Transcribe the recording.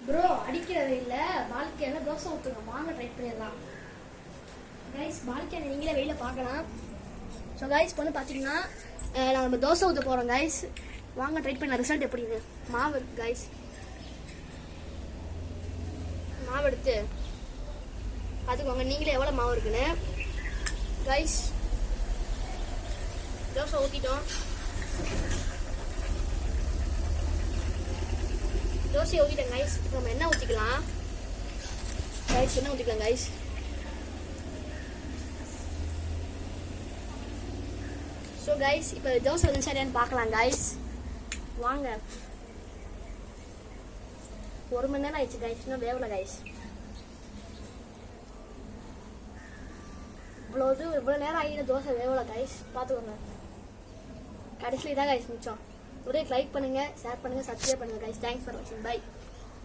Bro அடிக்கிறதே இல்லை பால்கனியில் தோசை ஊற்றுங்க வாங்க ட்ரை பண்ணிடலாம் கைஸ். பால்கனி நீங்களே வெளியில் பார்க்கலாம். ஸோ கைஸ் இப்போ வந்து பார்த்தீங்கன்னா நம்ம தோசை ஊற்ற போகிறோம் கைஸ். வாங்க ட்ரை பண்ண ரிசல்ட் எப்படின்னு. மாவு இருக்கு கைஸ். மாவு எடுத்து பார்த்துக்கோங்க நீங்களே எவ்வளோ மாவு இருக்குன்னு கைஸ். தோசை ஊற்றிட்டோம். தோசையை ஊற்றிட்டேன் கைஸ். இப்போ நம்ம எண்ணெய் ஊற்றிக்கலாம் கைஸ். எண்ணெய் ஊற்றிக்கலாம் கைஸ். ஸோ கைஸ் இப்போ தோசை வந்து சரியானு பார்க்கலாம் கைஸ். வாங்க. 1 மணி நேரம் ஆயிடுச்சு கைஸ். இன்னும் வேவலை கைஸ். இவ்வளோ நேரம் ஆகின தோசை வேவலை கைஸ். பார்த்துக்கோங்க. கடைசியில் இதான் கைஸ் மிச்சம். ஒரே லைக் பண்ணுங்கள், ஷேர் பண்ணுங்கள், சப்ஸ்கிரைப் பண்ணுங்கள் கைஸ். தேங்க்ஸ் ஃபார் வாட்சிங். பை.